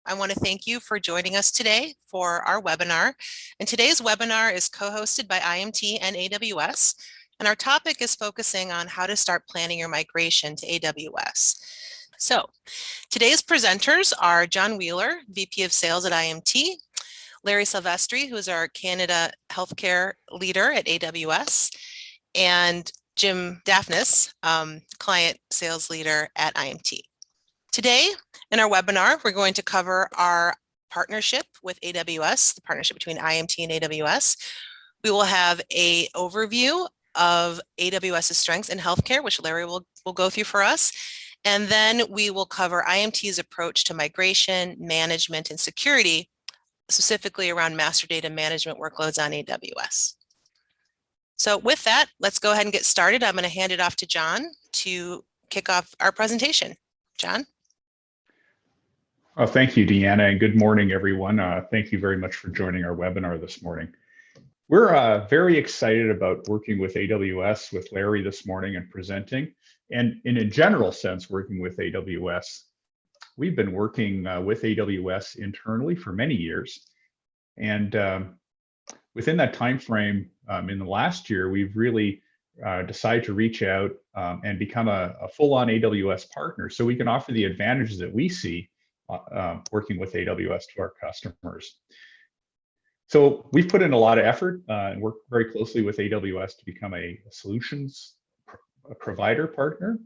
I want to thank you for joining us today for our webinar. And today's webinar is co-hosted by IMT and AWS. And our topic is focusing on how to start planning your migration to AWS. So today's presenters are John Wieler, VP of Sales at IMT, Larry Sylvestre, who's our Canada Healthcare Leader at AWS, and Jim Dafnis, Client Sales Leader at IMT. Today, in our webinar, we're going to cover our partnership with AWS, the partnership between IMT and AWS. We will have an overview of AWS's strengths in healthcare, which Larry will go through for us. And then we will cover IMT's approach to migration, management, and security, specifically around master data management workloads on AWS. So with that, let's go ahead and get started. I'm going to hand it off to John to kick off our presentation. John? Well, thank you, Deanna, and good morning, everyone. Thank you very much for joining our webinar this morning. We're very excited about working with AWS, with Larry this morning and presenting, and in a general sense, working with AWS. We've been working with AWS internally for many years, and within that time frame, in the last year, we've really decided to reach out and become a full-on AWS partner, so we can offer the advantages that we see working with AWS to our customers. So we've put in a lot of effort and worked very closely with AWS to become a solutions provider partner,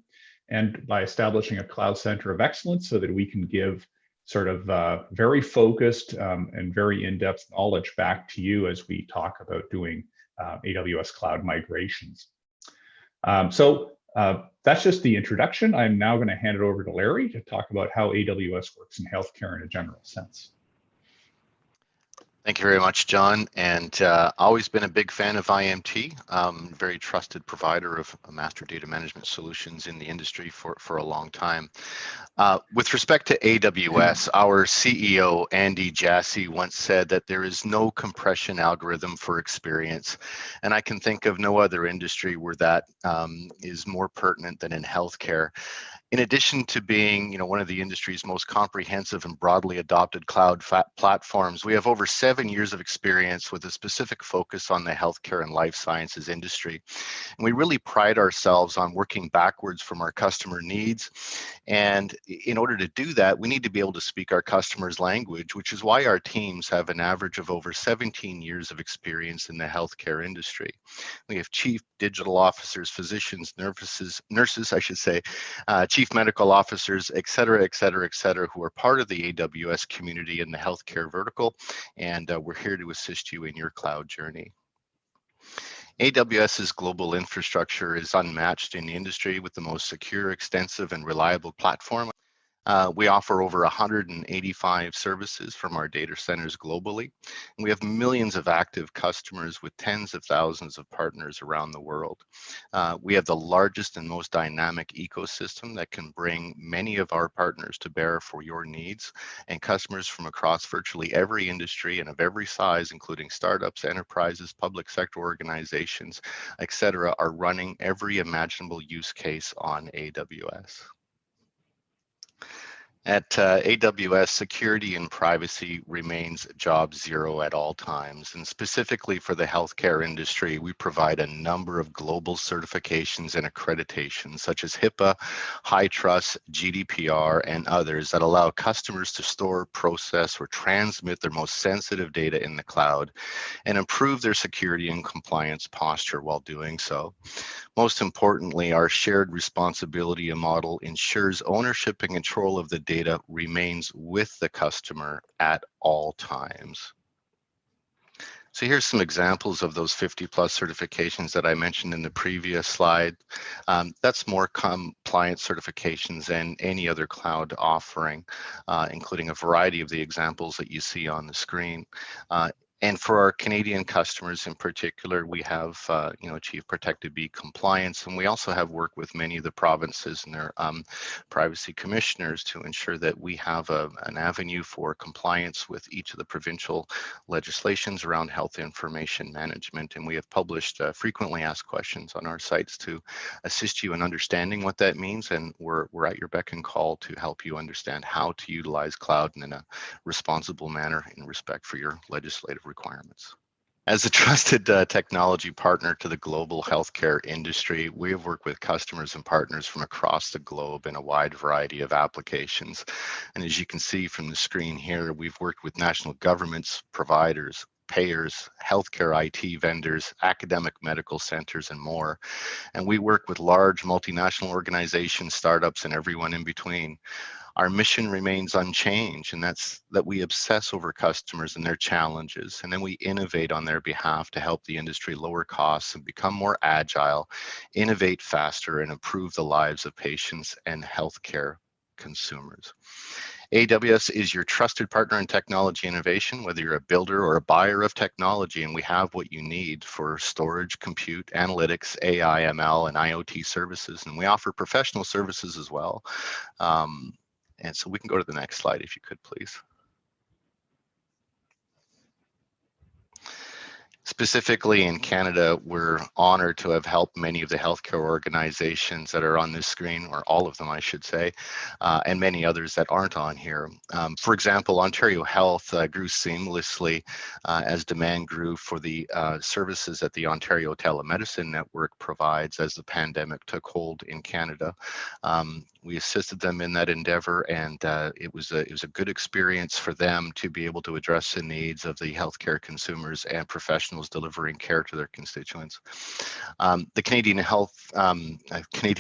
and by establishing a cloud center of excellence so that we can give sort of very focused and very in-depth knowledge back to you as we talk about doing AWS cloud migrations. That's just the introduction. I'm now going to hand it over to Larry to talk about how AWS works in healthcare in a general sense. Thank you very much, John, and always been a big fan of IMT, very trusted provider of master data management solutions in the industry for a long time. With respect to AWS, our CEO, Andy Jassy, once said that there is no compression algorithm for experience, and I can think of no other industry where that is more pertinent than in healthcare. In addition to being, one of the industry's most comprehensive and broadly adopted cloud platforms, we have over 7 years of experience with a specific focus on the healthcare and life sciences industry. And we really pride ourselves on working backwards from our customer needs. And in order to do that, we need to be able to speak our customers' language, which is why our teams have an average of over 17 years of experience in the healthcare industry. We have chief digital officers, physicians, nurses, I should say, chief medical officers, et cetera, who are part of the AWS community in the healthcare vertical, and we're here to assist you in your cloud journey. AWS's global infrastructure is unmatched in the industry with the most secure, extensive, and reliable platform. We offer over 185 services from our data centers globally. And we have millions of active customers with tens of thousands of partners around the world. We have the largest and most dynamic ecosystem that can bring many of our partners to bear for your needs, and customers from across virtually every industry and of every size, including startups, enterprises, public sector organizations, etc., are running every imaginable use case on AWS. At AWS, security and privacy remains job zero at all times. And specifically for the healthcare industry, we provide a number of global certifications and accreditations, such as HIPAA, HITRUST, GDPR, and others that allow customers to store, process, or transmit their most sensitive data in the cloud and improve their security and compliance posture while doing so. Most importantly, our shared responsibility model ensures ownership and control of the data remains with the customer at all times. So here's some examples of those 50+ certifications that I mentioned in the previous slide. That's more compliance certifications than any other cloud offering, including a variety of the examples that you see on the screen. And for our Canadian customers in particular, we have achieved Protected B compliance, and we also have worked with many of the provinces and their privacy commissioners to ensure that we have an avenue for compliance with each of the provincial legislations around health information management. And we have published frequently asked questions on our sites to assist you in understanding what that means, and we're at your beck and call to help you understand how to utilize cloud in a responsible manner in respect for your legislative requirements. As a trusted technology partner to the global healthcare industry, we have worked with customers and partners from across the globe in a wide variety of applications. And as you can see from the screen here, we've worked with national governments, providers, payers, healthcare IT vendors, academic medical centers, and more. And we work with large multinational organizations, startups, and everyone in between. Our mission remains unchanged, and that's that we obsess over customers and their challenges, and then we innovate on their behalf to help the industry lower costs and become more agile, innovate faster, and improve the lives of patients and healthcare consumers. AWS is your trusted partner in technology innovation, whether you're a builder or a buyer of technology, and we have what you need for storage, compute, analytics, AI, ML, and IoT services, and we offer professional services as well. And so we can go to the next slide if you could, please. Specifically in Canada, we're honored to have helped many of the healthcare organizations that are on this screen, or all of them, I should say, and many others that aren't on here. For example, Ontario Health grew seamlessly as demand grew for the services that the Ontario Telemedicine Network provides as the pandemic took hold in Canada. We assisted them in that endeavor, and it was a good experience for them to be able to address the needs of the healthcare consumers and professionals delivering care to their constituents. The Canadian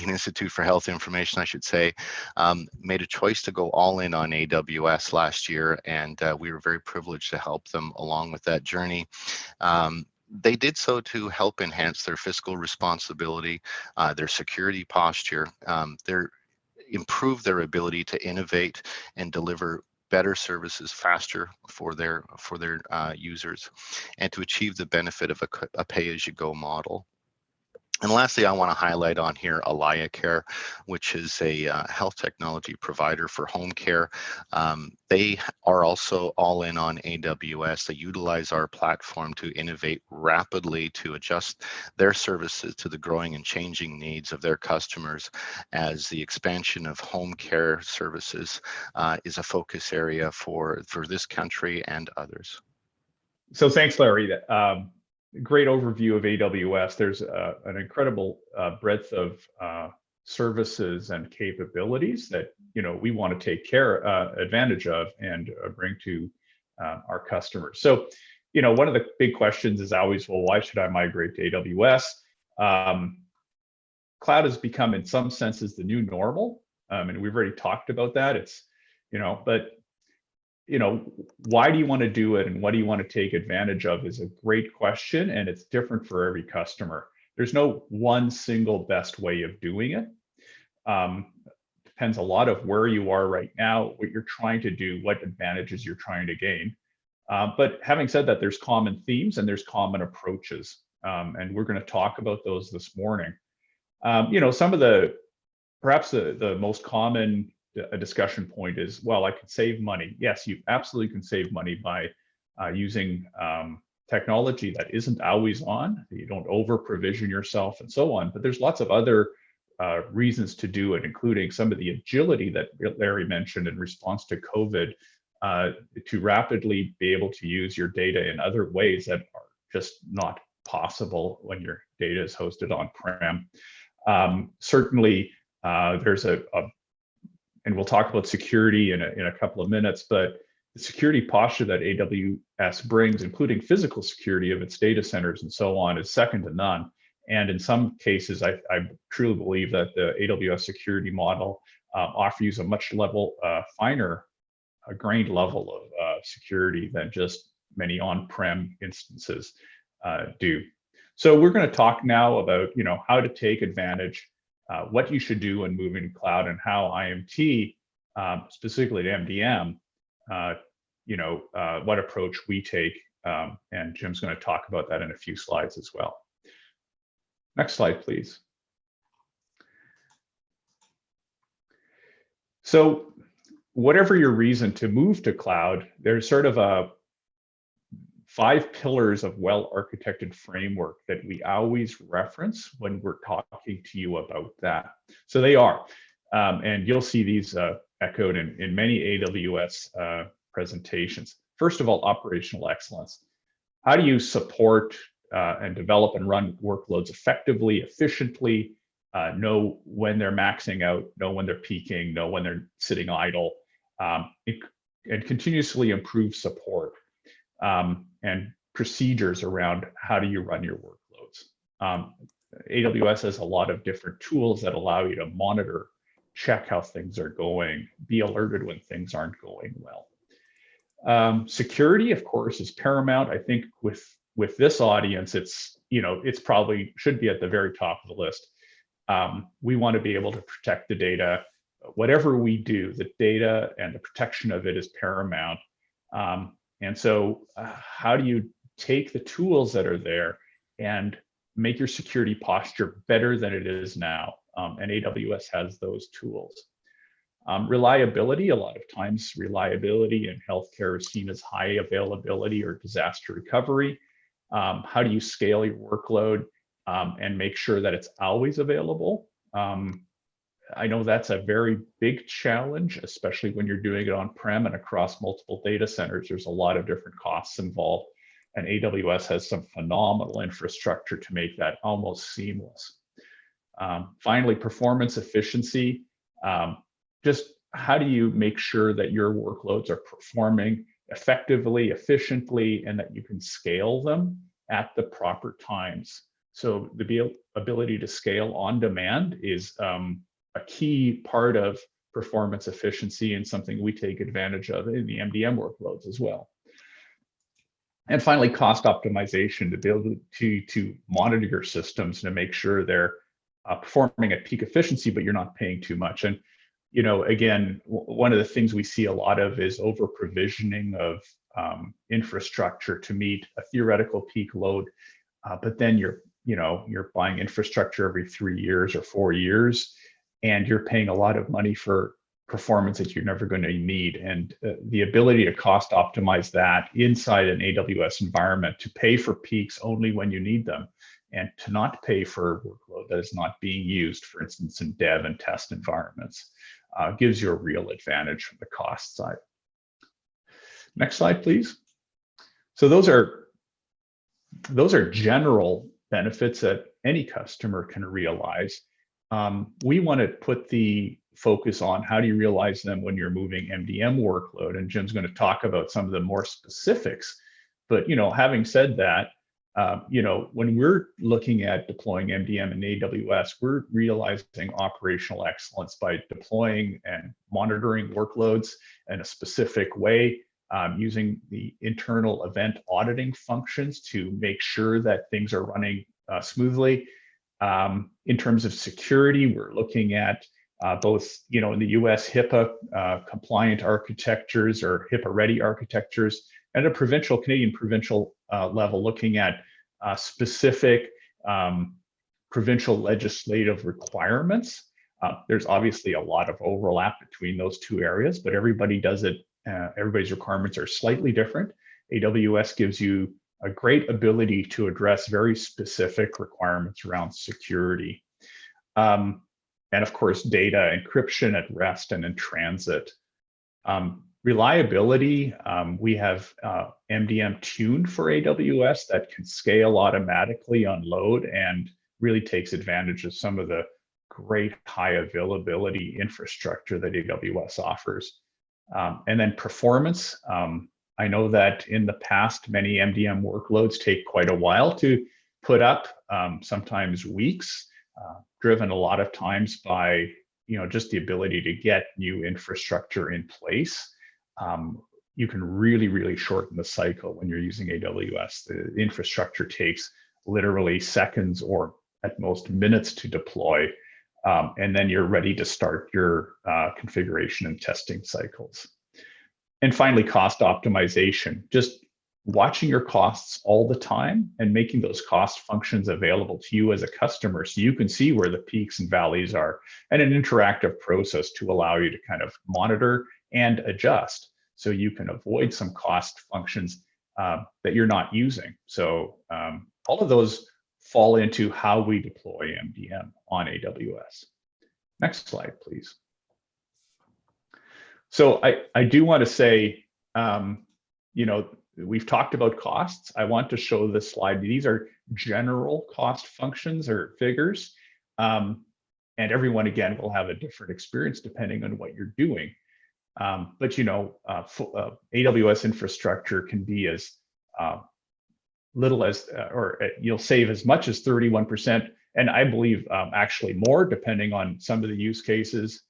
Institute for Health Information, I should say, made a choice to go all in on AWS last year, and we were very privileged to help them along with that journey. They did so to help enhance their fiscal responsibility, their security posture, improve their ability to innovate and deliver better services faster for their users, and to achieve the benefit of a pay-as-you-go model. And lastly, I want to highlight on here AlayaCare, which is a health technology provider for home care. They are also all in on AWS. They utilize our platform to innovate rapidly to adjust their services to the growing and changing needs of their customers, as the expansion of home care services is a focus area for this country and others. So thanks, Larry. Great overview of AWS. There's an incredible breadth of services and capabilities that we want to take advantage of and bring to our customers. So one of the big questions is always, well, why should I migrate to AWS? Cloud has become, in some senses, the new normal, and we've already talked about that. It's but why do you want to do it and what do you want to take advantage of is a great question, and it's different for every customer. There's no one single best way of doing it. Depends a lot of where you are right now, what you're trying to do, what advantages you're trying to gain. But having said that, there's common themes and there's common approaches, and we're going to talk about those this morning. Some of perhaps the most common discussion point is, well, I can save money. Yes, you absolutely can save money by using technology that isn't always on. You don't over provision yourself and so on. But there's lots of other reasons to do it, including some of the agility that Larry mentioned in response to COVID, to rapidly be able to use your data in other ways that are just not possible when your data is hosted on-prem. Certainly, there's and we'll talk about security in a couple of minutes, but the security posture that AWS brings, including physical security of its data centers and so on, is second to none. And in some cases, I truly believe that the AWS security model offers a much finer grained level of security than just many on-prem instances do. So we're going to talk now about how to take advantage, what you should do when moving to cloud, and how IMT, specifically to MDM, what approach we take And Jim's going to talk about that in a few slides as well. Next slide, please. So whatever your reason to move to cloud, there's sort of 5 pillars of well-architected framework that we always reference when we're talking to you about that. So they are, and you'll see these echoed in many AWS presentations. First of all, operational excellence. How do you support and develop and run workloads effectively, efficiently, know when they're maxing out, know when they're peaking, know when they're sitting idle, and continuously improve support and procedures around how do you run your workloads. AWS has a lot of different tools that allow you to monitor, check how things are going, be alerted when things aren't going well. Security, of course, is paramount. I think with this audience, it's probably should be at the very top of the list. We want to be able to protect the data. Whatever we do, the data and the protection of it is paramount. And so how do you take the tools that are there and make your security posture better than it is now? And AWS has those tools. Reliability, a lot of times reliability in healthcare is seen as high availability or disaster recovery. How do you scale your workload and make sure that it's always available? I know that's a very big challenge, especially when you're doing it on-prem and across multiple data centers. There's a lot of different costs involved, and AWS has some phenomenal infrastructure to make that almost seamless. Finally, performance efficiency. Just how do you make sure that your workloads are performing effectively, efficiently, and that you can scale them at the proper times? So the ability to scale on demand is a key part of performance efficiency and something we take advantage of in the MDM workloads as well. And finally, cost optimization, to be able to monitor your systems and to make sure they're performing at peak efficiency, but you're not paying too much. And again, one of the things we see a lot of is over provisioning of infrastructure to meet a theoretical peak load, but then you're buying infrastructure every 3 years or 4 years, and you're paying a lot of money for performance that you're never going to need. And the ability to cost optimize that inside an AWS environment, to pay for peaks only when you need them, and to not pay for workload that is not being used, for instance, in dev and test environments, gives you a real advantage from the cost side. Next slide, please. So those are general benefits that any customer can realize. We want to put the focus on how do you realize them when you're moving MDM workload, and Jim's going to talk about some of the more specifics. But having said that, when we're looking at deploying MDM in AWS, we're realizing operational excellence by deploying and monitoring workloads in a specific way, using the internal event auditing functions to make sure that things are running smoothly. In terms of security, we're looking at both, in the US, HIPAA compliant architectures or HIPAA ready architectures, and a Canadian provincial level, looking at specific provincial legislative requirements. There's obviously a lot of overlap between those two areas, but everybody does it. Everybody's requirements are slightly different. AWS gives you a great ability to address very specific requirements around security. And of course, data encryption at rest and in transit. Reliability, we have MDM tuned for AWS that can scale automatically on load and really takes advantage of some of the great high availability infrastructure that AWS offers. And then performance. I know that in the past, many MDM workloads take quite a while to put up, sometimes weeks, driven a lot of times by just the ability to get new infrastructure in place. You can really, really shorten the cycle when you're using AWS. The infrastructure takes literally seconds or at most minutes to deploy, and then you're ready to start your configuration and testing cycles. And finally, cost optimization. Just watching your costs all the time and making those cost functions available to you as a customer so you can see where the peaks and valleys are, and an interactive process to allow you to kind of monitor and adjust so you can avoid some cost functions that you're not using. So all of those fall into how we deploy MDM on AWS. Next slide, please. So I do want to say, we've talked about costs. I want to show this slide. These are general cost functions or figures. And everyone, again, will have a different experience depending on what you're doing. But AWS infrastructure can be as little as, or you'll save as much as 31%. And I believe actually more, depending on some of the use cases.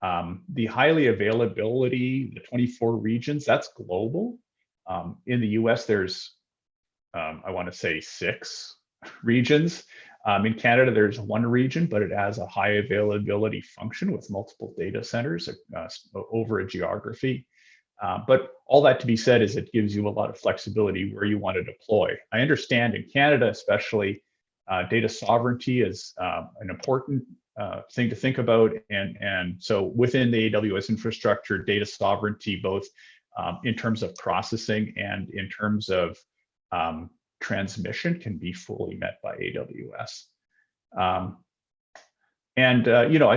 The highly availability, the 24 regions, that's global. In the US, there's, I want to say 6 regions. In Canada, there's 1 region, but it has a high availability function with multiple data centers over a geography. But all that to be said is it gives you a lot of flexibility where you want to deploy. I understand in Canada, especially, data sovereignty is an important thing to think about. And so within the AWS infrastructure, data sovereignty, both in terms of processing and in terms of transmission, can be fully met by AWS. I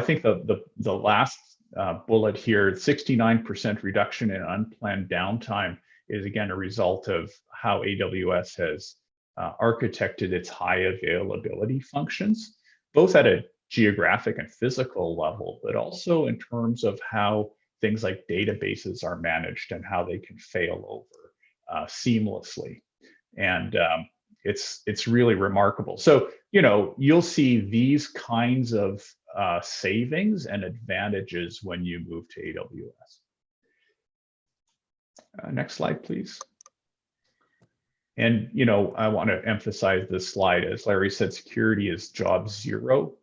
think the last bullet here, 69% reduction in unplanned downtime, is again a result of how AWS has architected its high availability functions, both at a geographic and physical level, but also in terms of how things like databases are managed and how they can fail over seamlessly. And it's really remarkable. So, you'll see these kinds of savings and advantages when you move to AWS. Next slide, please. And, I want to emphasize this slide. As Larry said, security is job zero.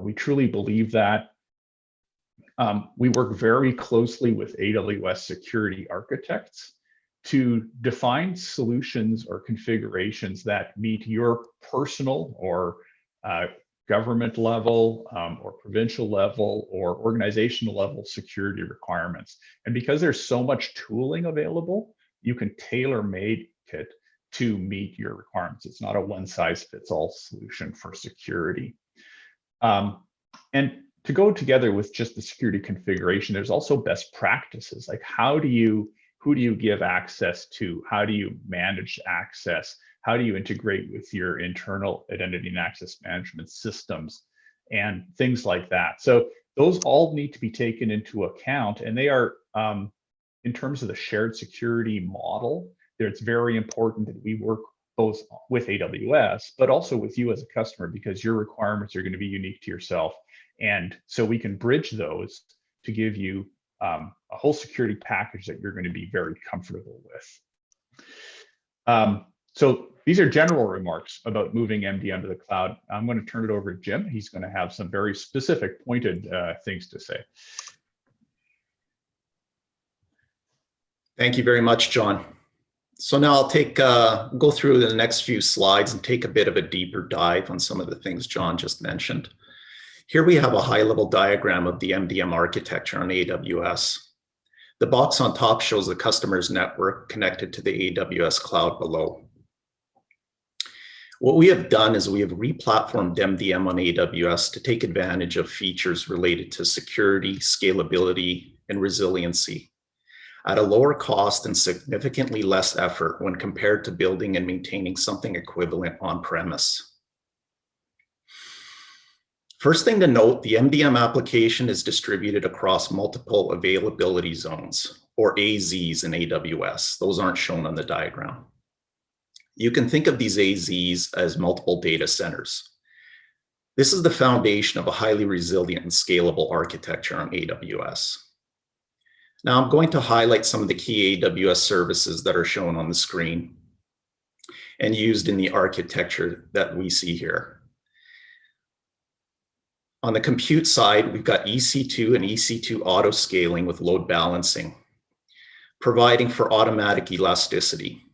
We truly believe that. We work very closely with AWS security architects to define solutions or configurations that meet your personal or government level or provincial level or organizational level security requirements. And because there's so much tooling available, you can tailor-make it to meet your requirements. It's not a one-size-fits-all solution for security. And to go together with just the security configuration, there's also best practices, like who do you give access to? How do you manage access? How do you integrate with your internal identity and access management systems and things like that? So those all need to be taken into account, and they are, in terms of the shared security model, it's very important that we work both with AWS, but also with you as a customer, because your requirements are going to be unique to yourself. And so we can bridge those to give you a whole security package that you're going to be very comfortable with. So these are general remarks about moving MDM to the cloud. I'm going to turn it over to Jim. He's going to have some very specific pointed things to say. Thank you very much, John. So now I'll go through the next few slides and take a bit of a deeper dive on some of the things John just mentioned. Here we have a high-level diagram of the MDM architecture on AWS. The box on top shows the customer's network connected to the AWS cloud below. What we have done is we have re-platformed MDM on AWS to take advantage of features related to security, scalability, and resiliency at a lower cost and significantly less effort when compared to building and maintaining something equivalent on-premise. First thing to note, the MDM application is distributed across multiple availability zones, or AZs in AWS. Those aren't shown on the diagram. You can think of these AZs as multiple data centers. This is the foundation of a highly resilient and scalable architecture on AWS. Now I'm going to highlight some of the key AWS services that are shown on the screen and used in the architecture that we see here. On the compute side, we've got EC2 and EC2 auto scaling with load balancing, providing for automatic elasticity.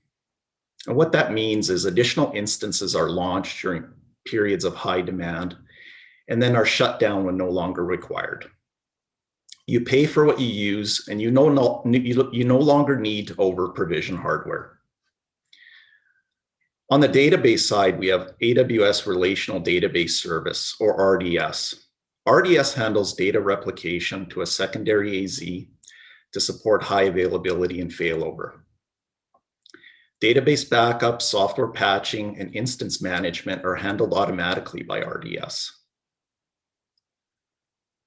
And what that means is additional instances are launched during periods of high demand and then are shut down when no longer required. You pay for what you use, and you no longer need to over-provision hardware. On the database side, we have AWS Relational Database Service, or RDS. RDS handles data replication to a secondary AZ to support high availability and failover. Database backup, software patching, and instance management are handled automatically by RDS.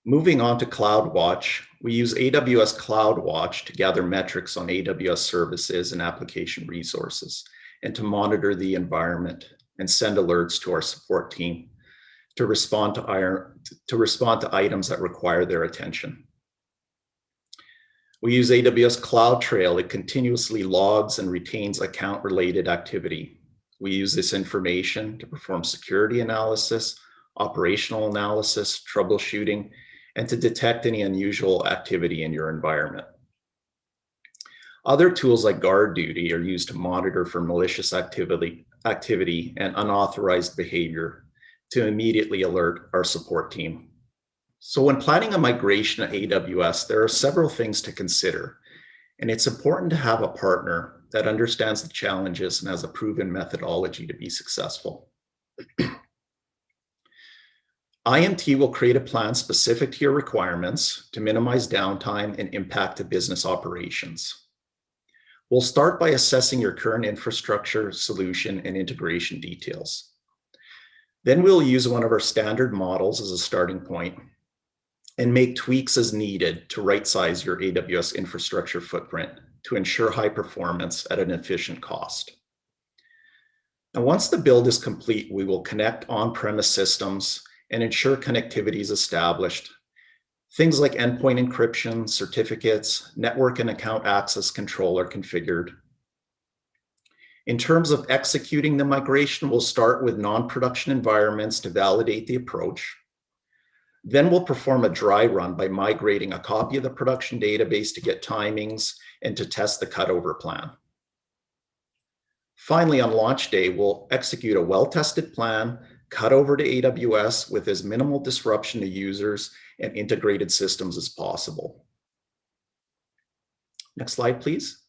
Moving on to CloudWatch, we use AWS CloudWatch to gather metrics on AWS services and application resources, and to monitor the environment and send alerts to our support team to respond to items that require their attention. We use AWS CloudTrail. It continuously logs and retains account-related activity. We use this information to perform security analysis, operational analysis, troubleshooting, and to detect any unusual activity in your environment. Other tools like GuardDuty are used to monitor for malicious activity and unauthorized behavior to immediately alert our support team. So when planning a migration to AWS, there are several things to consider, and it's important to have a partner that understands the challenges and has a proven methodology to be successful. IMT will create a plan specific to your requirements to minimize downtime and impact to business operations. We'll start by assessing your current infrastructure, solution, and integration details. Then we'll use one of our standard models as a starting point and make tweaks as needed to right-size your AWS infrastructure footprint to ensure high performance at an efficient cost. And once the build is complete, we will connect on-premise systems and ensure connectivity is established. Things like endpoint encryption, certificates, network and account access control are configured. In terms of executing the migration, we'll start with non-production environments to validate the approach. Then we'll perform a dry run by migrating a copy of the production database to get timings and to test the cutover plan. Finally, on launch day, we'll execute a well-tested plan, cut over to AWS with as minimal disruption to users and integrated systems as possible. Next slide, please.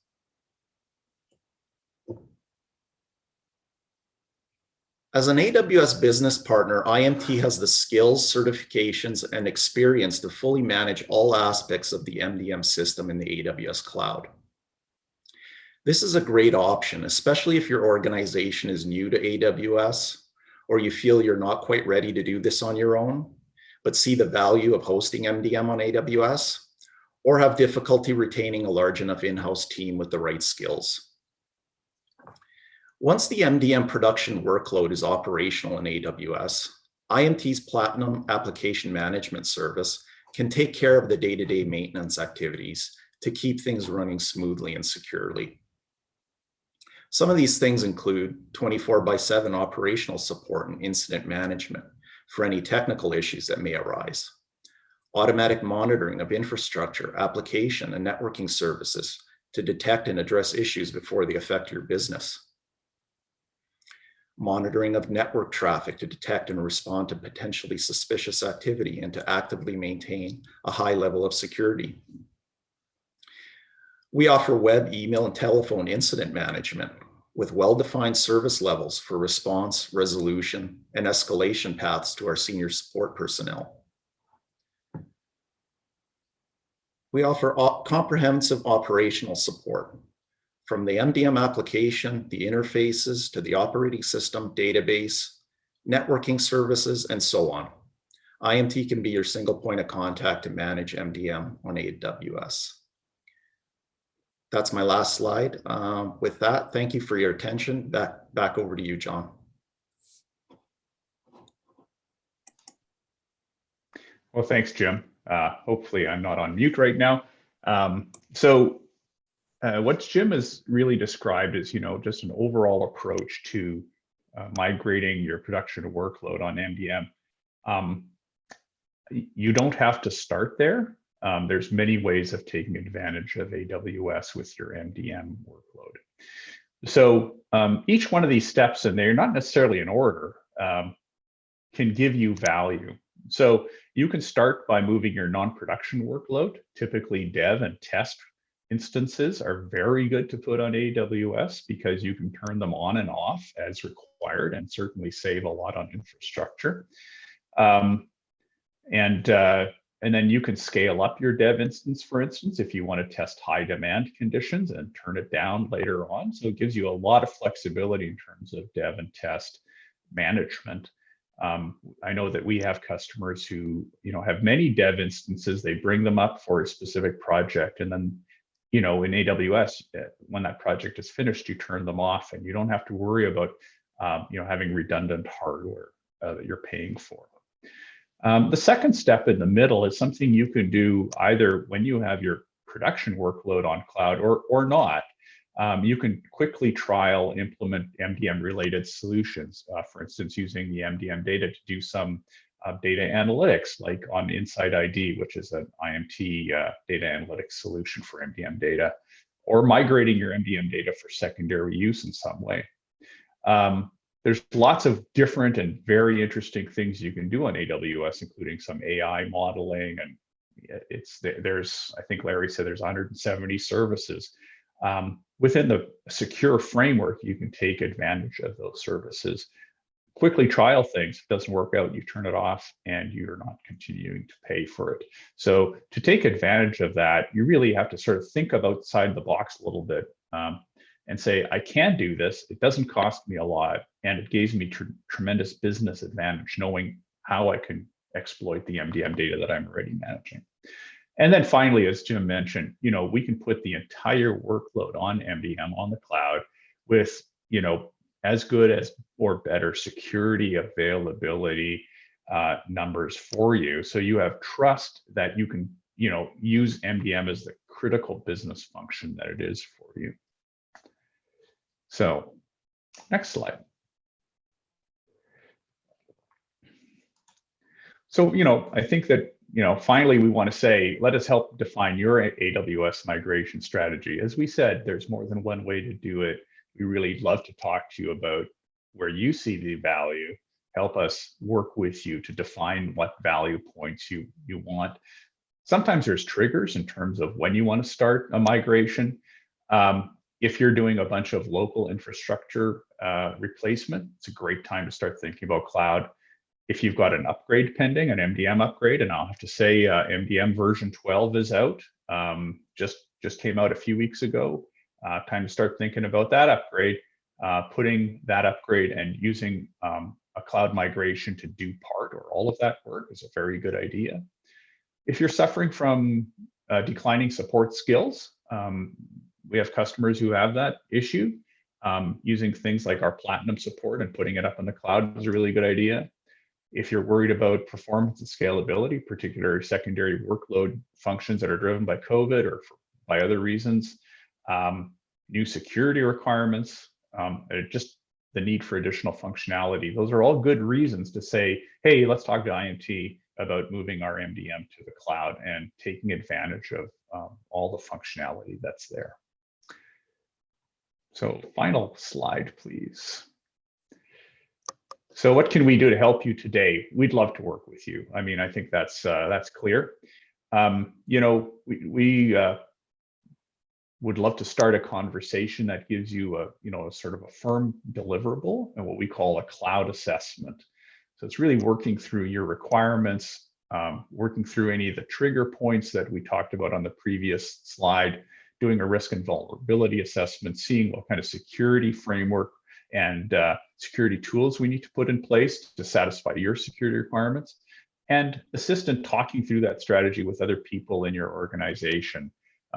As an AWS business partner, IMT has the skills, certifications, and experience to fully manage all aspects of the MDM system in the AWS cloud. This is a great option, especially if your organization is new to AWS, or you feel you're not quite ready to do this on your own, but see the value of hosting MDM on AWS, or have difficulty retaining a large enough in-house team with the right skills. Once the MDM production workload is operational in AWS, IMT's Platinum Application Management Service can take care of the day-to-day maintenance activities to keep things running smoothly and securely. Some of these things include 24/7 operational support and incident management for any technical issues that may arise, automatic monitoring of infrastructure, application, and networking services to detect and address issues before they affect your business, monitoring of network traffic to detect and respond to potentially suspicious activity and to actively maintain a high level of security. We offer web, email, and telephone incident management with well-defined service levels for response, resolution, and escalation paths to our senior support personnel. We offer comprehensive operational support from the MDM application, the interfaces, to the operating system, database, networking services, and so on. IMT can be your single point of contact to manage MDM on AWS. That's my last slide. With that, thank you for your attention. Back over to you, John. Well, thanks, Jim. Hopefully I'm not on mute right now. What Jim has really described is, just an overall approach to migrating your production workload on MDM. You don't have to start there. There's many ways of taking advantage of AWS with your MDM workload. So each one of these steps, and they're not necessarily in order, can give you value. So you can start by moving your non-production workload. Typically dev and test instances are very good to put on AWS because you can turn them on and off as required and certainly save a lot on infrastructure. And then you can scale up your dev instance, for instance, if you want to test high demand conditions and turn it down later on. So it gives you a lot of flexibility in terms of dev and test management. I know that we have customers who, have many dev instances. They bring them up for a specific project, and then, in AWS, when that project is finished, you turn them off, and you don't have to worry about, having redundant hardware that you're paying for. The second step in the middle is something you can do either when you have your production workload on cloud or not. You can quickly trial, implement MDM-related solutions, for instance, using the MDM data to do some data analytics, like on Insight ID, which is an IMT data analytics solution for MDM data, or migrating your MDM data for secondary use in some way. There's lots of different and very interesting things you can do on AWS, including some AI modeling, and I think Larry said there's 170 services. Within the secure framework, you can take advantage of those services. Quickly trial things. If it doesn't work out, you turn it off, and you're not continuing to pay for it. So to take advantage of that, you really have to sort of think outside the box a little bit. And say, I can do this, it doesn't cost me a lot, and it gives me tremendous business advantage knowing how I can exploit the MDM data that I'm already managing. And then finally, as Jim mentioned, we can put the entire workload on MDM on the cloud with, as good as or better security, availability numbers for you. So you have trust that you can, use MDM as the critical business function that it is for you. So next slide. So, I think that, finally, we want to say, let us help define your AWS migration strategy. As we said, there's more than one way to do it. We really love to talk to you about where you see the value, help us work with you to define what value points you want. Sometimes there's triggers in terms of when you want to start a migration. If you're doing a bunch of local infrastructure replacement, it's a great time to start thinking about cloud. If you've got an upgrade pending, an MDM upgrade, and I'll have to say MDM version 12 is out, just came out a few weeks ago. Time to start thinking about that upgrade. Putting that upgrade and using a cloud migration to do part or all of that work is a very good idea. If you're suffering from declining support skills, we have customers who have that issue. Using things like our Platinum support and putting it up in the cloud is a really good idea. If you're worried about performance and scalability, particularly secondary workload functions that are driven by COVID or by other reasons, new security requirements, just the need for additional functionality, those are all good reasons to say, hey, let's talk to IMT about moving our MDM to the cloud and taking advantage of all the functionality that's there. So final slide, please. So what can we do to help you today? We'd love to work with you. I mean, I think that's clear. We would love to start a conversation that gives you a sort of a firm deliverable and what we call a cloud assessment. So it's really working through your requirements, working through any of the trigger points that we talked about on the previous slide, doing a risk and vulnerability assessment, seeing what kind of security framework and security tools we need to put in place to satisfy your security requirements, and assist in talking through that strategy with other people in your organization.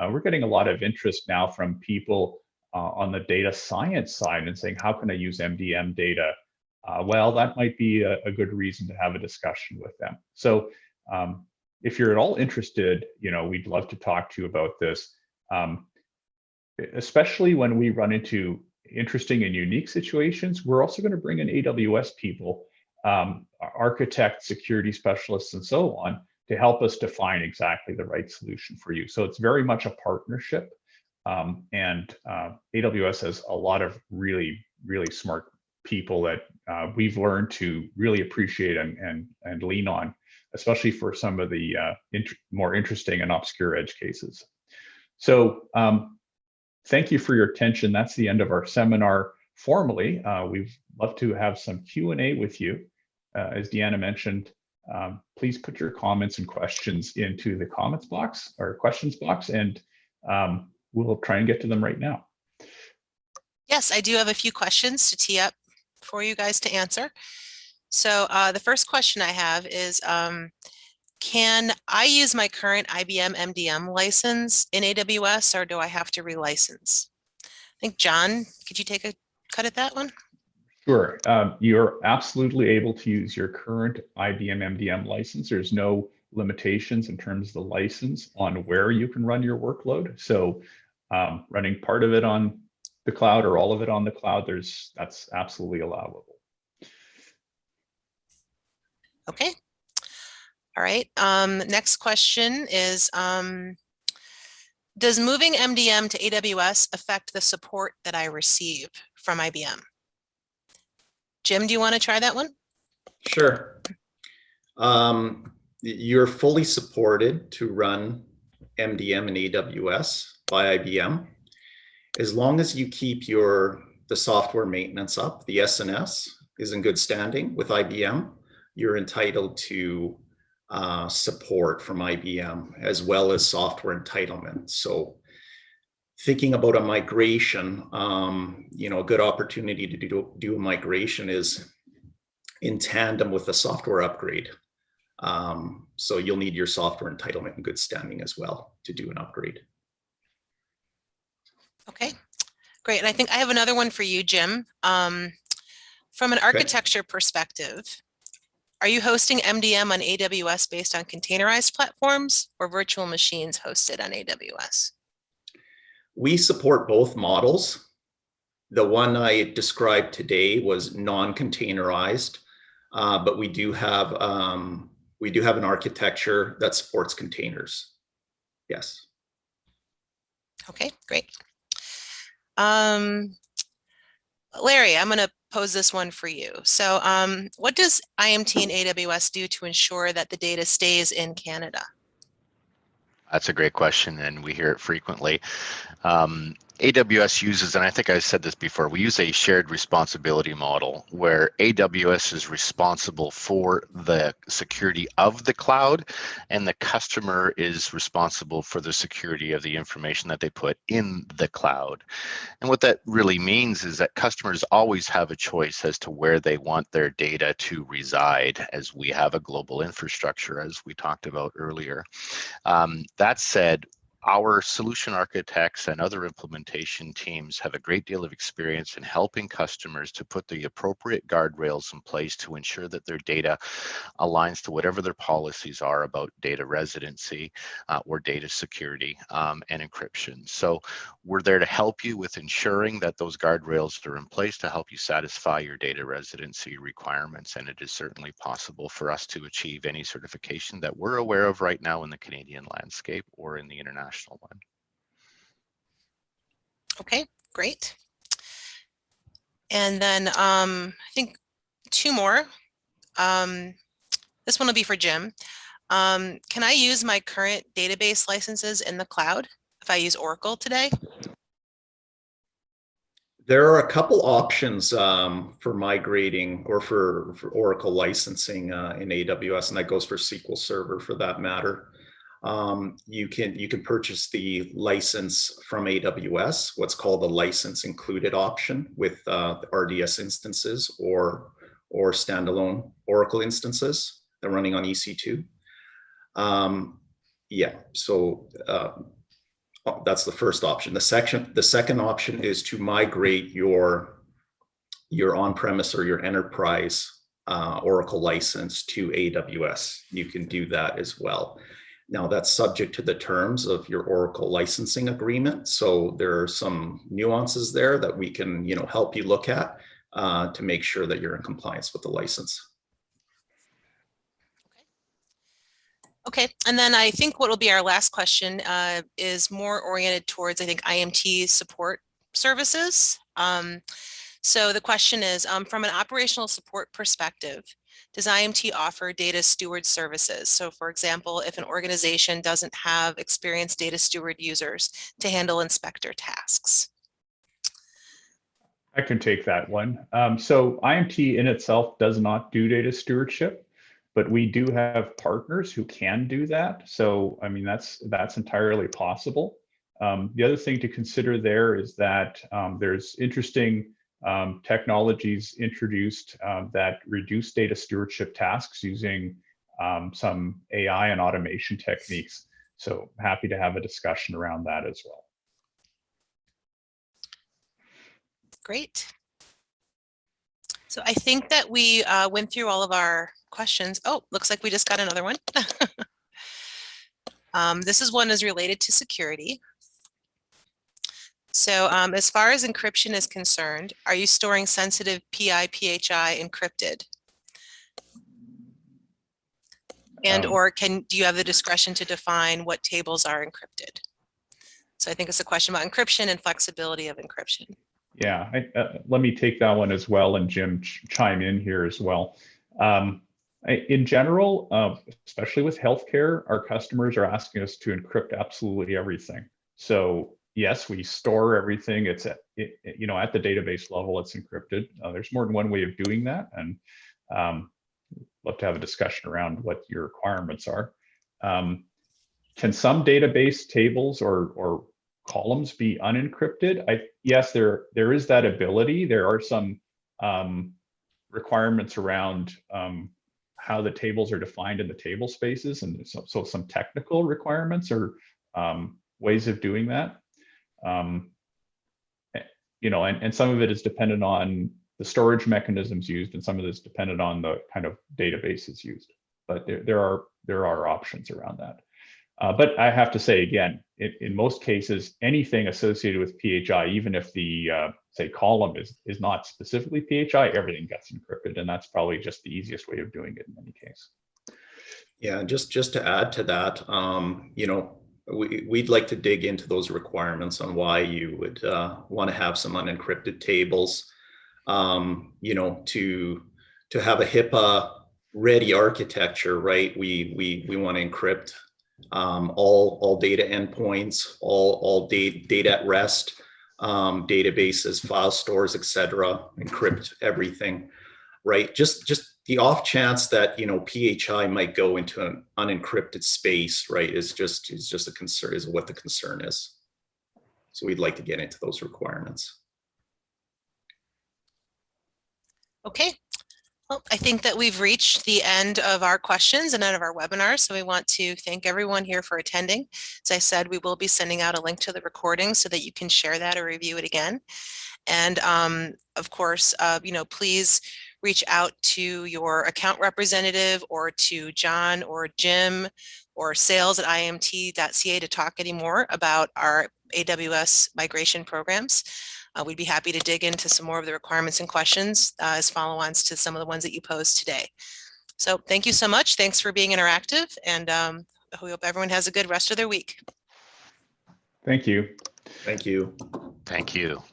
We're getting a lot of interest now from people on the data science side and saying, how can I use MDM data? Well, that might be a good reason to have a discussion with them. So if you're at all interested, we'd love to talk to you about this, especially when we run into interesting and unique situations. We're also going to bring in AWS people, architects, security specialists, and so on, to help us define exactly the right solution for you. So it's very much a partnership. And AWS has a lot of really, really smart people that we've learned to really appreciate and lean on, especially for some of the more interesting and obscure edge cases. So thank you for your attention. That's the end of our seminar. Formally, we'd love to have some Q&A with you. As Deanna mentioned, please put your comments and questions into the comments box or questions box, and we'll try and get to them right now. Yes, I do have a few questions to tee up for you guys to answer. So the first question I have is, can I use my current IBM MDM license in AWS, or do I have to relicense? I think, John, could you take a cut at that one? Sure. You're absolutely able to use your current IBM MDM license. There's no limitations in terms of the license on where you can run your workload. So running part of it on the cloud or all of it on the cloud, that's absolutely allowable. Okay. All right. Next question is, does moving MDM to AWS affect the support that I receive from IBM? Jim, do you want to try that one? Sure. You're fully supported to run MDM in AWS by IBM. As long as you keep the software maintenance up, the SNS is in good standing with IBM, you're entitled to support from IBM as well as software entitlement. So thinking about a migration, a good opportunity to do a migration is in tandem with a software upgrade. So you'll need your software entitlement in good standing as well to do an upgrade. Okay, great. And I think I have another one for you, Jim. From an architecture perspective, are you hosting MDM on AWS based on containerized platforms or virtual machines hosted on AWS? We support both models. The one I described today was non-containerized, but we do have an architecture that supports containers. Yes. Okay, great. Larry, I'm going to pose this one for you. So what does IMT and AWS do to ensure that the data stays in Canada? That's a great question, and we hear it frequently. AWS uses, and I think I said this before, we use a shared responsibility model where AWS is responsible for the security of the cloud, and the customer is responsible for the security of the information that they put in the cloud. And what that really means is that customers always have a choice as to where they want their data to reside, as we have a global infrastructure, as we talked about earlier. That said, our solution architects and other implementation teams have a great deal of experience in helping customers to put the appropriate guardrails in place to ensure that their data aligns to whatever their policies are about data residency or data security and encryption. So we're there to help you with ensuring that those guardrails are in place to help you satisfy your data residency requirements. And it is certainly possible for us to achieve any certification that we're aware of right now in the Canadian landscape or in the international one. Okay, great. And then I think two more. This one will be for Jim. Can I use my current database licenses in the cloud if I use Oracle today? There are a couple options for migrating or for Oracle licensing in AWS, and that goes for SQL Server for that matter. You can purchase the license from AWS, what's called the license included option with the RDS instances or standalone Oracle instances. They're running on EC2. Yeah, so that's the first option. The second option is to migrate your on-premise or your enterprise Oracle license to AWS. You can do that as well. Now that's subject to the terms of your Oracle licensing agreement. So there are some nuances there that we can, help you look at to make sure that you're in compliance with the license. Okay, and then I think what will be our last question is more oriented towards, I think, IMT support services. So the question is, from an operational support perspective, does IMT offer data steward services? So for example, if an organization doesn't have experienced data steward users to handle inspector tasks. I can take that one. So IMT in itself does not do data stewardship, but we do have partners who can do that. So, I mean, that's entirely possible. The other thing to consider there is that there's interesting technologies introduced that reduce data stewardship tasks using some AI and automation techniques. So happy to have a discussion around that as well. Great. So I think that we went through all of our questions. Oh, looks like we just got another one. This is one is related to security. So as far as encryption is concerned, are you storing sensitive PI/PHI encrypted? And or do you have the discretion to define what tables are encrypted? So I think it's a question about encryption and flexibility of encryption. Yeah, let me take that one as well, and Jim chime in here as well. In general, especially with healthcare, our customers are asking us to encrypt absolutely everything. So yes, we store everything. It's at the database level, it's encrypted. There's more than one way of doing that, and love to have a discussion around what your requirements are. Can some database tables or columns be unencrypted? Yes, there is that ability. There are some requirements around how the tables are defined in the table spaces, and so some technical requirements or ways of doing that. And some of it is dependent on the storage mechanisms used, and some of it is dependent on the kind of databases used. But there are options around that. But I have to say again, in most cases, anything associated with PHI, even if the say column is not specifically PHI, everything gets encrypted, and that's probably just the easiest way of doing it in any case. Yeah, just to add to that, we'd like to dig into those requirements on why you would want to have some unencrypted tables. To have a HIPAA ready architecture, right? We want to encrypt all data endpoints, all data at rest, databases, file stores, etc. Encrypt everything, right? Just the off chance that PHI might go into an unencrypted space, right? Is just a concern. Is what the concern is. So we'd like to get into those requirements. Okay. Well, I think that we've reached the end of our questions and end of our webinar. So we want to thank everyone here for attending. As I said, we will be sending out a link to the recording so that you can share that or review it again. And of course, please reach out to your account representative or to John or Jim or sales@imt.ca to talk any more about our AWS migration programs. We'd be happy to dig into some more of the requirements and questions as follow-ons to some of the ones that you posed today. So thank you so much. Thanks for being interactive, and we hope everyone has a good rest of their week. Thank you. Thank you. Thank you.